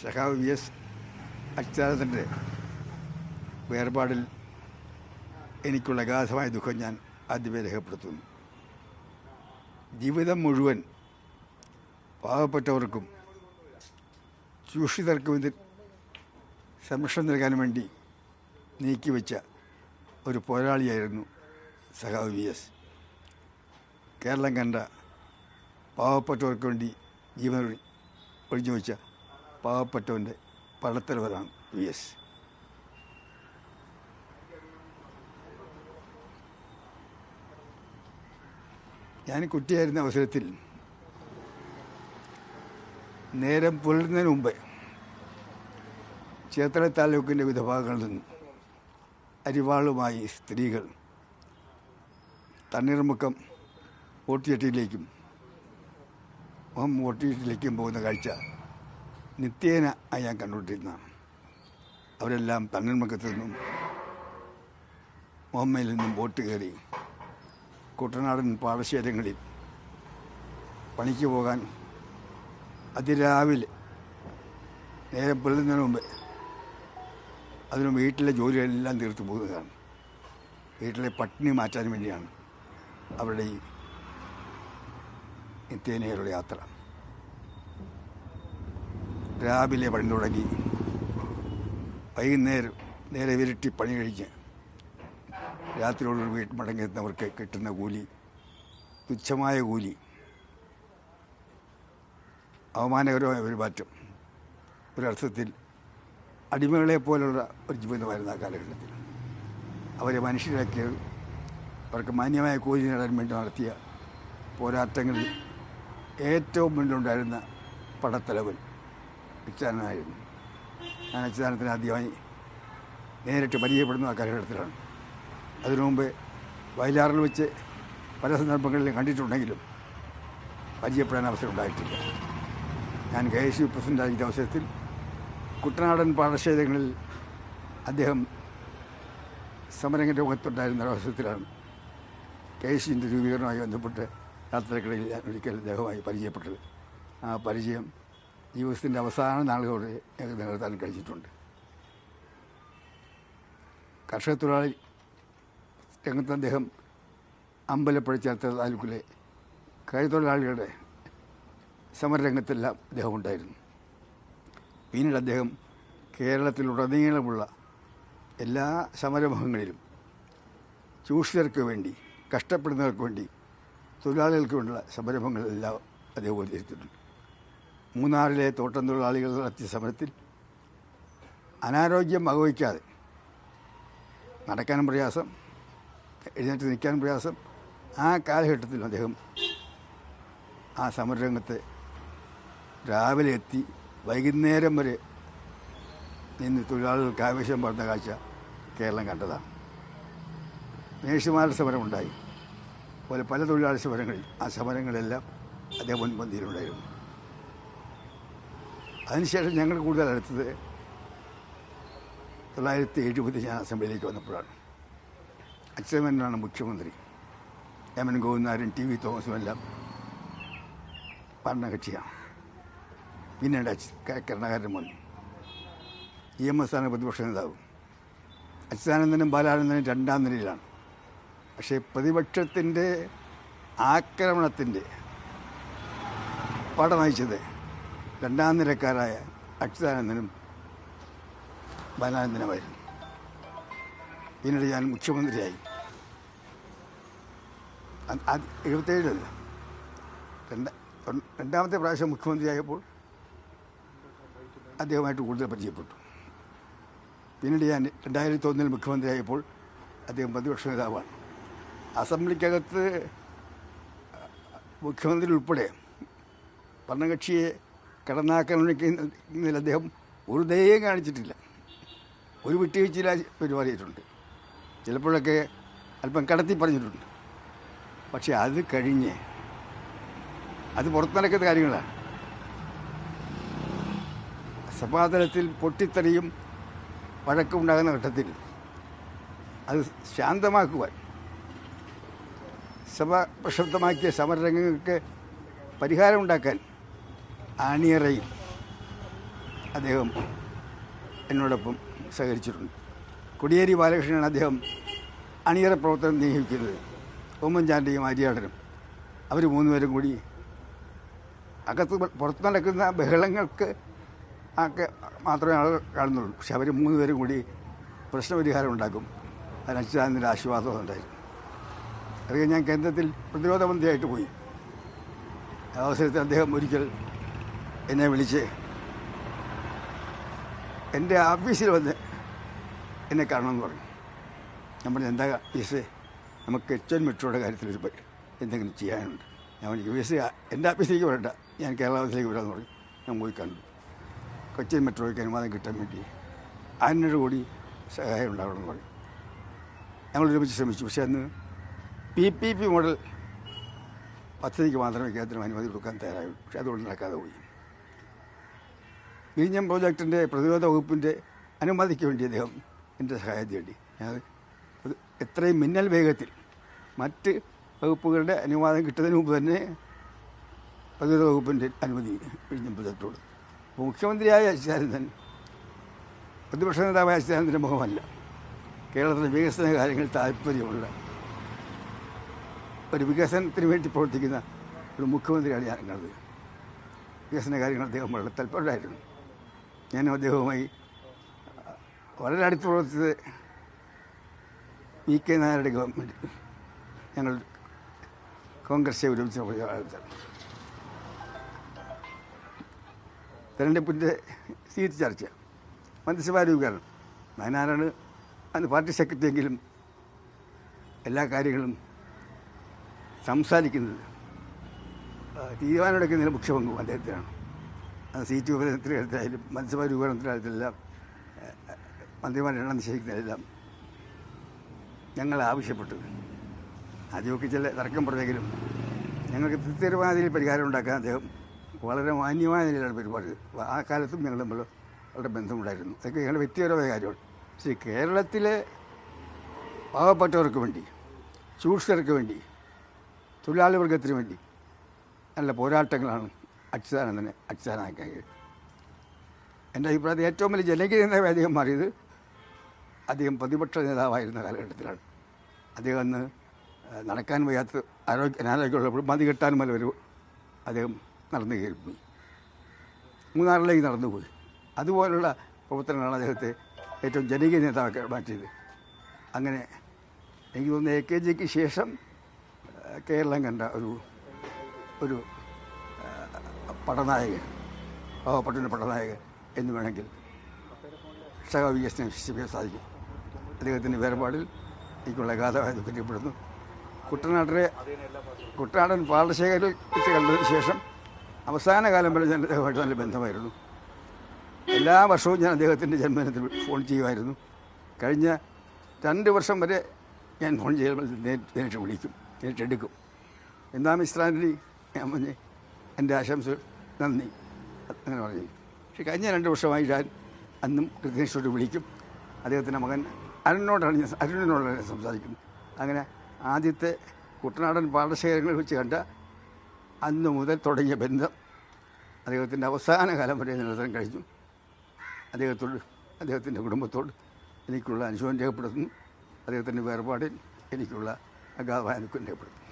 സഖാവ് V S അച്യുതാനന്ദൻ്റെ വേർപാടിൽ എനിക്കുള്ള അഗാധമായ ദുഃഖം ഞാൻ ആദ്യമേ രേഖപ്പെടുത്തുന്നു. ജീവിതം മുഴുവൻ പാവപ്പെട്ടവർക്കും ചൂഷിതർക്കും ഇതിൽ സംരക്ഷണം നൽകാൻ വേണ്ടി നീക്കിവെച്ച ഒരു പോരാളിയായിരുന്നു സഖാവ് വി എസ്. കേരളം കണ്ട പാവപ്പെട്ടവർക്ക് വേണ്ടി ജീവൻ ഒഴിഞ്ഞു വെച്ച പാവപ്പെട്ടവൻ്റെ പടത്തലവരാണ് വി എസ്. ഞാൻ കുട്ടിയായിരുന്ന അവസരത്തിൽ നേരം പുലരുന്നതിന് മുമ്പ് ചേർത്തല താലൂക്കിൻ്റെ വിവിധ ഭാഗങ്ങളിൽ നിന്നും അരിവാളുമായി സ്ത്രീകൾ തണ്ണീർമുക്കം വോട്ടുചെട്ടിയിലേക്കും വോട്ടുചെട്ടിയിലേക്കും പോകുന്ന കാഴ്ച നിത്യേന ഞാൻ കണ്ടുകൊണ്ടിരുന്നതാണ്. അവരെല്ലാം തണ്ണീർമുക്കത്തു നിന്നും മുഹമ്മയിൽ നിന്നും വോട്ട് കയറി കുട്ടനാടൻ പാടശേഖരങ്ങളിൽ പണിക്ക് പോകാൻ അതിരാവിലെ നേരം പുലരുന്നതിന് മുമ്പ് അതിന് വീട്ടിലെ ജോലികളെല്ലാം തീർത്തു പോകുന്നതാണ്. വീട്ടിലെ പട്ടിണി മാറ്റാൻ വേണ്ടിയാണ് അവരുടെ ഈ നിത്യേനയുള്ള യാത്ര. രാവിലെ പണി തുടങ്ങി വൈകുന്നേരം നേരെ വിരട്ടി പണി കഴിഞ്ഞ് രാത്രിയോട് വീട്ടിൽ മടങ്ങിയെത്തുന്നവർക്ക് കിട്ടുന്ന കൂലി തുച്ഛമായ കൂലി, അവമാനകരമായ ഒരു മാറ്റം. ഒരർത്ഥത്തിൽ അടിമകളെ പോലുള്ള ഒരു ജീവിതമായിരുന്നു ആ കാലഘട്ടത്തിൽ. അവരെ മനുഷ്യരാക്കിയത് അവർക്ക് മാന്യമായ കൂലി നേടാൻ വേണ്ടി നടത്തിയ പോരാട്ടങ്ങളിൽ ഏറ്റവും മുന്നിലുണ്ടായിരുന്ന പടത്തലവൻ അച്യുതാനന്ദനായിരുന്നു. ഞാൻ അച്യുതാനന്ദനെ ആദ്യമായി നേരിട്ട് പരിചയപ്പെടുന്ന ആ കാലഘട്ടത്തിലാണ്. അതിനു മുമ്പ് വയലാറിൽ വെച്ച് പല സന്ദർഭങ്ങളിലും കണ്ടിട്ടുണ്ടെങ്കിലും പരിചയപ്പെടാൻ അവസരം ഉണ്ടായിട്ടില്ല. ഞാൻ KSU പ്രസിഡൻ്റായിരിക്കുന്ന അവസരത്തിൽ കുട്ടനാടൻ പാടശേഖരങ്ങളിൽ അദ്ദേഹം സമരംഗ ലോകത്തുണ്ടായിരുന്ന അവസരത്തിലാണ് KSUവിൻ്റെ രൂപീകരണവുമായി ബന്ധപ്പെട്ട് യാത്രക്കിടയിൽ ഞാൻ ഒരിക്കൽ അദ്ദേഹമായി പരിചയപ്പെട്ടത്. ആ പരിചയം ജീവിതത്തിൻ്റെ അവസാന നാളുകളോടെ ഞങ്ങൾക്ക് നിലനിർത്താൻ കഴിഞ്ഞിട്ടുണ്ട്. കർഷക തൊഴിലാളി രംഗത്ത് അദ്ദേഹം അമ്പലപ്പുഴ ചേർത്തല താലൂക്കിലെ കൈത്തൊഴിലാളികളുടെ സമരരംഗത്തെല്ലാം അദ്ദേഹം ഉണ്ടായിരുന്നു. പിന്നീട് അദ്ദേഹം കേരളത്തിലുടനീളമുള്ള എല്ലാ സമരമുഖങ്ങളിലും ചൂഷിതർക്ക് വേണ്ടി, കഷ്ടപ്പെടുന്നവർക്ക് വേണ്ടി, തൊഴിലാളികൾക്ക് വേണ്ടിയുള്ള സമരമുഖങ്ങളെല്ലാം അദ്ദേഹം ഉയർത്തിയിട്ടുണ്ട്. മൂന്നാറിലെ തോട്ടം തൊഴിലാളികൾ നടത്തിയ സമരത്തിൽ അനാരോഗ്യം വകവയ്ക്കാതെ നടക്കാനും പ്രയാസം, എഴുന്നേറ്റ് നിൽക്കാനും പ്രയാസം, ആ കാലഘട്ടത്തിൽ അദ്ദേഹം ആ സമരരംഗത്ത് രാവിലെ എത്തി വൈകുന്നേരം വരെ നിന്ന് തൊഴിലാളികൾക്ക് ആവേശം പകർന്ന കാഴ്ച കേരളം കണ്ടതാണ്. നേഴ്സുമാരുടെ സമരമുണ്ടായി, അതുപോലെ പല തൊഴിലാളി സമരങ്ങളിൽ ആ സമരങ്ങളെല്ലാം അദ്ദേഹം മുൻപന്തിയിലുണ്ടായിരുന്നു. അതിനുശേഷം ഞങ്ങൾ കൂടുതൽ അടുത്തത് 1970 ഞാൻ അസംബ്ലിയിലേക്ക് വന്നപ്പോഴാണ്. അച്യുതാനന്ദനാണ് മുഖ്യമന്ത്രി. MN ഗോവിന്ദനാരും TV തോമസും എല്ലാം ഭരണകക്ഷിയാണ്. പിന്നീട് കരുണാകരൻ വന്നു. EMS ആണ് പ്രതിപക്ഷ നേതാവ്. അച്യുതാനന്ദനും ബാലാനന്ദനും രണ്ടാം നിലയിലാണ്. പക്ഷേ പ്രതിപക്ഷത്തിൻ്റെ ആക്രമണത്തിൻ്റെ പട നയിച്ചത് രണ്ടാം നിലക്കാരായ അച്യുതാനന്ദനും ബാലാനന്ദനുമായിരുന്നു. പിന്നീട് ഞാൻ മുഖ്യമന്ത്രിയായി. 77 രണ്ടാമത്തെ പ്രാവശ്യം മുഖ്യമന്ത്രിയായപ്പോൾ അദ്ദേഹമായിട്ട് കൂടുതൽ പരിചയപ്പെട്ടു. പിന്നീട് ഞാൻ 2001 മുഖ്യമന്ത്രിയായപ്പോൾ അദ്ദേഹം പ്രതിപക്ഷ നേതാവാണ്. അസംബ്ലിക്കകത്ത് മുഖ്യമന്ത്രി ഉൾപ്പെടെ ഭരണകക്ഷിയെ കടന്നാക്രമിക്കുന്നതിൽ അദ്ദേഹം ഒരു ദയയും കാണിച്ചിട്ടില്ല. ഒരു വിട്ടുവീഴ്ചയില്ല പെരുമാറിയിട്ടുണ്ട്. ചിലപ്പോഴൊക്കെ അല്പം കടത്തി പറഞ്ഞിട്ടുണ്ട്. പക്ഷേ അത് കഴിഞ്ഞ് അത് പുറത്തു നടക്കുന്ന കാര്യങ്ങളാണ്. സഭാതലത്തിൽ പൊട്ടിത്തെറിയും വഴക്കമുണ്ടാകുന്ന ഘട്ടത്തിൽ അത് ശാന്തമാക്കുവാൻ, സഭ പ്രക്ഷുബ്ധമാക്കിയ സമരരംഗങ്ങൾക്ക് പരിഹാരമുണ്ടാക്കാൻ അണിയറയിൽ അദ്ദേഹം എന്നോടൊപ്പം സഹകരിച്ചിട്ടുണ്ട്. കൊടിയേരി ബാലകൃഷ്ണനാണ് അദ്ദേഹം അണിയറ പ്രവർത്തനം നിയോഗിക്കുന്നത്. ഉമ്മൻചാണ്ടിയും ആര്യാടനും അവർ മൂന്നുപേരും കൂടി അകത്ത് പുറത്ത് നടക്കുന്ന ബഹളങ്ങൾക്ക് ഒക്കെ മാത്രമേ ആൾ കാണുന്നുള്ളൂ. പക്ഷെ അവർ മൂന്നുപേരും കൂടി പ്രശ്നപരിഹാരം ഉണ്ടാക്കും. അതിന് അച്യുതാനന്ദൻ്റെ ആശീർവാദം ഉണ്ടായിരുന്നു. അത് ഞാൻ കേന്ദ്രത്തിൽ പ്രതിരോധ മന്ത്രിയായിട്ട് പോയി. ആ അവസരത്തിൽ അദ്ദേഹം ഒരിക്കൽ എന്നെ വിളിച്ച് എൻ്റെ ഓഫീസിൽ വന്ന് എന്നെ കാണണമെന്ന് പറഞ്ഞു. ഞാൻ പറഞ്ഞു, എന്താ യു.എസ്.എ, നമുക്ക് എച്ച്.എൻ. മെട്രോയുടെ കാര്യത്തിൽ എന്തെങ്കിലും ചെയ്യാനുണ്ട്. ഞാൻ പറഞ്ഞു, യു.എസ്.എ എൻ്റെ ഓഫീസിലേക്ക് വരണ്ട, ഞാൻ കേരള ഓഫീസിലേക്ക് വരാമെന്ന് പറഞ്ഞു. ഞാൻ പോയി കണ്ടു. കൊച്ചിൻ മെട്രോയ്ക്ക് അനുവാദം കിട്ടാൻ വേണ്ടി 500 കോടി സഹായം ഉണ്ടാവണമെന്ന് പറഞ്ഞു. ഞങ്ങൾ ഒരുമിച്ച് ശ്രമിച്ചു. പക്ഷേ അന്ന് PPP മോഡൽ പദ്ധതിക്ക് മാത്രമേ കേന്ദ്രം അനുമതി കൊടുക്കാൻ തയ്യാറായുള്ളൂ. പക്ഷേ അതുകൊണ്ട് നടക്കാതെ പോയി. വിഴിഞ്ഞം പ്രോജക്റ്റിൻ്റെ പ്രതിരോധ വകുപ്പിൻ്റെ അനുമതിക്ക് വേണ്ടി അദ്ദേഹം എൻ്റെ സഹായം തേടി. ഞാൻ എത്രയും മിന്നൽ വേഗത്തിൽ മറ്റ് വകുപ്പുകളുടെ അനുവാദം കിട്ടുന്നതിന് മുമ്പ് തന്നെ പ്രതിരോധ വകുപ്പിൻ്റെ അനുമതി വിഴിഞ്ഞം പ്രോജക്റ്റോട്. അപ്പോൾ മുഖ്യമന്ത്രിയായ അച്യുതാനന്ദൻ പ്രതിപക്ഷ നേതാവായ അച്യുതാനന്ദൻ്റെ മുഖമല്ല. കേരളത്തിലെ വികസന കാര്യങ്ങളിൽ താല്പര്യമുള്ള ഒരു വികസനത്തിന് വേണ്ടി പ്രവർത്തിക്കുന്ന ഒരു മുഖ്യമന്ത്രിയാണ് ഞാൻ കണ്ടത്. വികസന കാര്യങ്ങൾ അദ്ദേഹം വളരെ താല്പര്യമായിരുന്നു. ഞാൻ അദ്ദേഹവുമായി വളരെ അടുത്ത് പ്രവർത്തിച്ചത് VK നായരുടെ ഗവൺമെൻറ്. ഞങ്ങൾ കോൺഗ്രസ് ഒരുമിച്ച് ആൾക്കാർ തെരഞ്ഞെടുപ്പിൻ്റെ സീറ്റ് ചർച്ച, മന്ത്രിസഭാ രൂപീകരണം. വയനാടാണ് അന്ന് പാർട്ടി സെക്രട്ടറി എങ്കിലും എല്ലാ കാര്യങ്ങളും സംസാരിക്കുന്നത്, തീരുമാനമെടുക്കുന്നതിന് മുഖ്യ പങ്കും അദ്ദേഹത്തിനാണ്. അത് സീറ്റ് വിഭജനത്തിൻ്റെ കാര്യത്തിലായാലും മന്ത്രിസഭാ രൂപീകരണത്തിൻ്റെ കാര്യത്തിലെല്ലാം മന്ത്രിമാരുടെ എണ്ണം നിശ്ചയിക്കുന്നതിലെല്ലാം ഞങ്ങൾ ആവശ്യപ്പെട്ടത്. ആദ്യമൊക്കെ ചില തർക്കം പറഞ്ഞെങ്കിലും ഞങ്ങൾക്ക് കൃത്യമാതിരി പരിഹാരം ഉണ്ടാക്കാൻ അദ്ദേഹം വളരെ മാന്യമായ നിലയിലാണ് പെരുമാറിയത്. ആ കാലത്തും ഞങ്ങൾ തമ്മിൽ വളരെ ബന്ധമുണ്ടായിരുന്നു. അതൊക്കെ ഞങ്ങളുടെ വ്യക്തിപരമായ കാര്യമാണ്. പക്ഷേ കേരളത്തിലെ പാവപ്പെട്ടവർക്ക് വേണ്ടി, ചൂഷകർക്ക് വേണ്ടി, തൊഴിലാളി വർഗത്തിന് വേണ്ടി നല്ല പോരാട്ടങ്ങളാണ് അച്യുതാനന്ദനാക്കിയത്. എൻ്റെ അഭിപ്രായത്തിൽ ഏറ്റവും വലിയ ജനകീയ നേതാവ് അദ്ദേഹം മാറിയത് അദ്ദേഹം പ്രതിപക്ഷ നേതാവായിരുന്ന കാലഘട്ടത്തിലാണ്. അദ്ദേഹം അന്ന് നടക്കാൻ വയ്യാത്ത അനാരോഗ്യമുള്ളപ്പോൾ മതി കെട്ടാനും വല്ല വരും അദ്ദേഹം നടന്നു കയറിപ്പോയി, മൂന്നാറിലേക്ക് നടന്നുപോയി. അതുപോലുള്ള പ്രവർത്തനങ്ങളാണ് അദ്ദേഹത്തെ ഏറ്റവും ജനകീയ നേതാവാക്കി മാറ്റിയത്. അങ്ങനെ എനിക്ക് തോന്നുന്നു AKGക്ക് ശേഷം കേരളം കണ്ട ഒരു പടനായകൻ, പാവപ്പെട്ട പടനായകൻ എന്ന് വേണമെങ്കിൽ സഹാവികസനം വിശ്വസിക്കാൻ സാധിക്കും. അദ്ദേഹത്തിൻ്റെ വേർപാടിൽ എനിക്കുള്ള അഗാധമായ ദുഃഖിക്കപ്പെടുന്നു. കുട്ടനാടൻ പാടശേഖരിൽ വെച്ച് കണ്ടതിന് ശേഷം അവസാന കാലം വരെ ഞാൻ അദ്ദേഹമായിട്ട് നല്ല ബന്ധമായിരുന്നു. എല്ലാ വർഷവും ഞാൻ അദ്ദേഹത്തിൻ്റെ ജന്മദിനത്തിൽ ഫോൺ ചെയ്യുമായിരുന്നു. കഴിഞ്ഞ 2 വർഷം വരെ ഞാൻ ഫോൺ ചെയ്യുമ്പോൾ നേരിട്ട് വിളിക്കും, നേരിട്ടെടുക്കും. എന്താ മിസ്റ്റർ ആൻ്റണി, ഞാൻ പറഞ്ഞ് എൻ്റെ ആശംസ, നന്ദി, അങ്ങനെ പറഞ്ഞു. പക്ഷേ കഴിഞ്ഞ 2 വർഷമായി ഞാൻ അന്നും കൃത്യനിഷ്ഠയോട് വിളിക്കും. അദ്ദേഹത്തിൻ്റെ മകൻ അരുണിനോടാണ് ഞാൻ സംസാരിക്കുന്നത്. അങ്ങനെ ആദ്യത്തെ കുട്ടനാടൻ പാടശേഖരങ്ങളിൽ വെച്ച് കണ്ട അന്ന് മുതൽ തുടങ്ങിയ ബന്ധം അദ്ദേഹത്തിൻ്റെ അവസാന കാലം വരെ നിലനിർത്താൻ കഴിഞ്ഞു. അദ്ദേഹത്തിൻ്റെ കുടുംബത്തോട് എനിക്കുള്ള അനുശോചനം രേഖപ്പെടുത്തുന്നു. അദ്ദേഹത്തിൻ്റെ വേർപാടിൽ എനിക്കുള്ള അഗാധമായ ദുഃഖം രേഖപ്പെടുത്തുന്നു.